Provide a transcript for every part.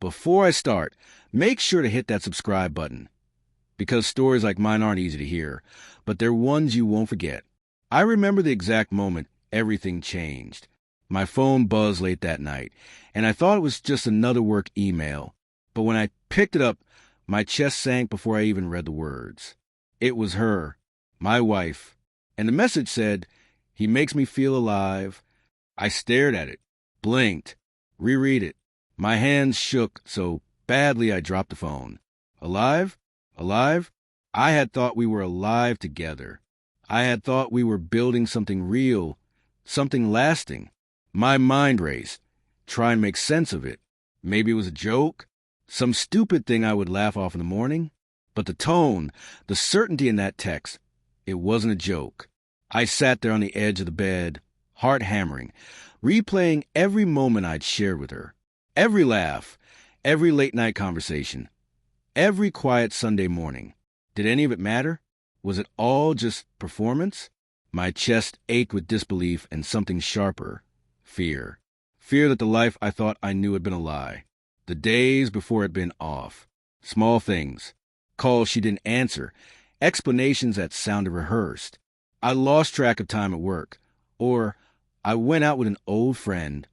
before I start, make sure to hit that subscribe button. Because stories like mine aren't easy to hear, but they're ones you won't forget. I remember the exact moment everything changed. My phone buzzed late that night, and I thought it was just another work email. But when I picked it up, my chest sank before I even read the words. It was her, my wife, and the message said, "He makes me feel alive." I stared at it, blinked, reread it. My hands shook so badly I dropped the phone. Alive? Alive? I had thought we were alive together. I had thought we were building something real, something lasting. My mind raced, trying to make sense of it. Maybe it was a joke, some stupid thing I would laugh off in the morning. But the tone, the certainty in that text, it wasn't a joke. I sat there on the edge of the bed, heart hammering, replaying every moment I'd shared with her. Every laugh, every late-night conversation, every quiet Sunday morning. Did any of it matter? Was it all just performance? My chest ached with disbelief and something sharper, fear. Fear that the life I thought I knew had been a lie. The days before had been off. Small things. Calls she didn't answer. Explanations that sounded rehearsed. I lost track of time at work. Or I went out with an old friend.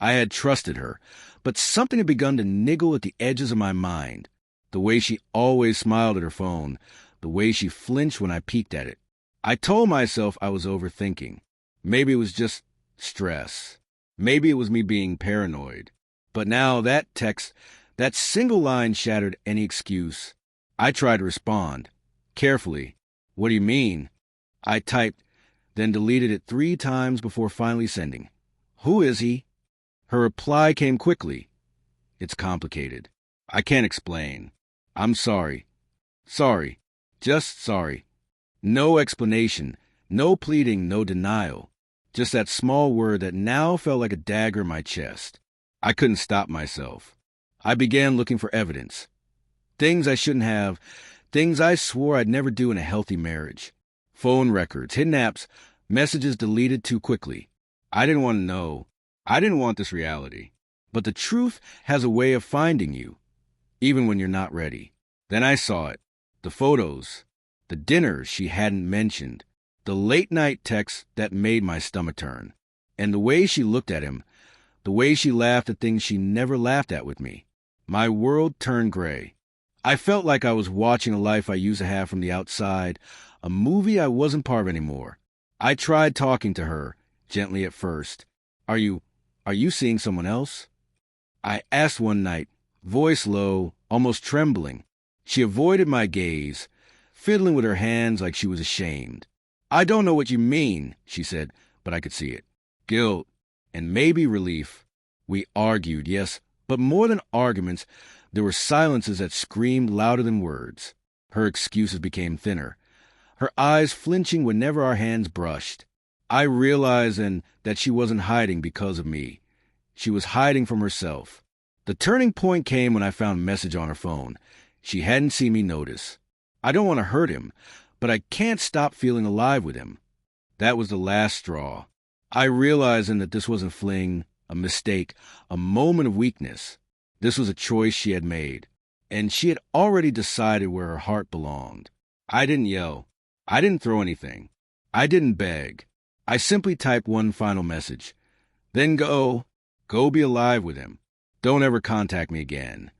I had trusted her, but something had begun to niggle at the edges of my mind. The way she always smiled at her phone, the way she flinched when I peeked at it. I told myself I was overthinking. Maybe it was just stress. Maybe it was me being paranoid. But now that text, that single line shattered any excuse. I tried to respond. Carefully. "What do you mean?" I typed, then deleted it 3 times before finally sending. "Who is he?" Her reply came quickly. "It's complicated. I can't explain. I'm sorry. Sorry. Just sorry." No explanation, no pleading, no denial. Just that small word that now felt like a dagger in my chest. I couldn't stop myself. I began looking for evidence. Things I shouldn't have, things I swore I'd never do in a healthy marriage. Phone records, hidden apps, messages deleted too quickly. I didn't want to know. I didn't want this reality. But the truth has a way of finding you, even when you're not ready. Then I saw it. The photos, the dinners she hadn't mentioned, the late-night texts that made my stomach turn, and the way she looked at him, the way she laughed at things she never laughed at with me. My world turned gray. I felt like I was watching a life I used to have from the outside, a movie I wasn't part of anymore. I tried talking to her, gently at first. Are you seeing someone else?" I asked one night, voice low, almost trembling. She avoided my gaze, fiddling with her hands like she was ashamed. "I don't know what you mean," she said, but I could see it. Guilt, and maybe relief. We argued, yes, but more than arguments, there were silences that screamed louder than words. Her excuses became thinner, her eyes flinching whenever our hands brushed. I realized then that she wasn't hiding because of me. She was hiding from herself. The turning point came when I found a message on her phone. She hadn't seen me notice. I don't want to hurt him, but I can't stop feeling alive with him. That was the last straw. I realized then that this wasn't fling, a mistake, a moment of weakness. This was a choice she had made, and she had already decided where her heart belonged. I didn't yell. I didn't throw anything. I didn't beg. I simply typed one final message. "Then go be alive with him. Don't ever contact me again."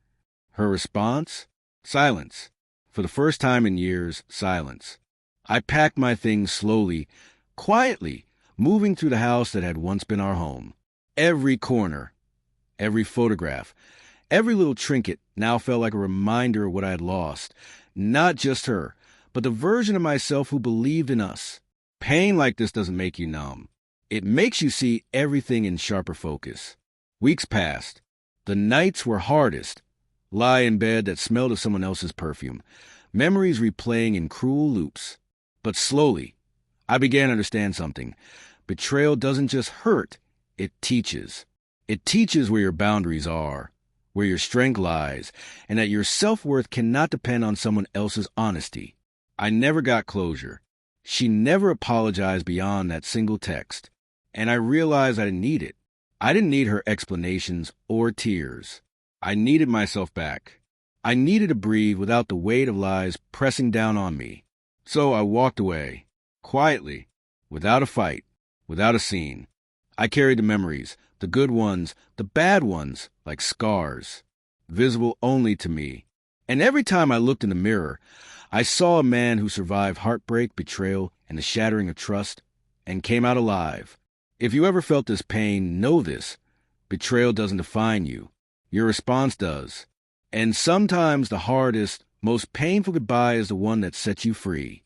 Her response? Silence. For the first time in years, silence. I packed my things slowly, quietly, moving through the house that had once been our home. Every corner, every photograph, every little trinket now felt like a reminder of what I had lost. Not just her, but the version of myself who believed in us. Pain like this doesn't make you numb. It makes you see everything in sharper focus. Weeks passed. The nights were hardest. Lie in bed that smelled of someone else's perfume. Memories replaying in cruel loops. But slowly, I began to understand something. Betrayal doesn't just hurt, it teaches. It teaches where your boundaries are, where your strength lies, and that your self-worth cannot depend on someone else's honesty. I never got closure. She never apologized beyond that single text. And I realized I didn't need it. I didn't need her explanations or tears. I needed myself back. I needed to breathe without the weight of lies pressing down on me. So I walked away, quietly, without a fight, without a scene. I carried the memories, the good ones, the bad ones, like scars, visible only to me. And every time I looked in the mirror, I saw a man who survived heartbreak, betrayal, and the shattering of trust, and came out alive. If you ever felt this pain, know this. Betrayal doesn't define you. Your response does. And sometimes the hardest, most painful goodbye is the one that sets you free.